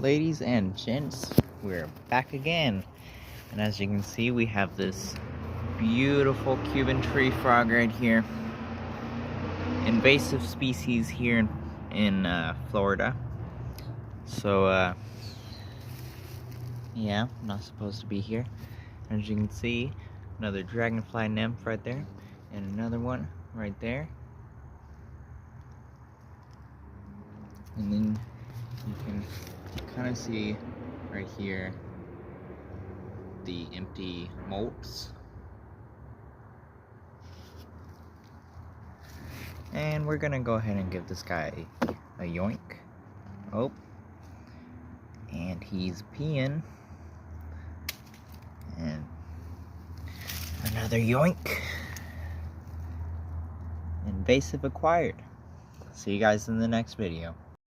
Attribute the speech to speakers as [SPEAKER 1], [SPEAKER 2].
[SPEAKER 1] ladies and gents, we're back again, and as you can see, we have this beautiful Cuban tree frog right here. Invasive species here in Florida. So yeah, not supposed to be here. As you can see, another dragonfly nymph right there, and another one right there. And then you can kind of see right here the empty molts. And we're gonna go ahead and give this guy a yoink. Oh, and he's peeing. And another yoink. Invasive acquired. See you guys in the next video.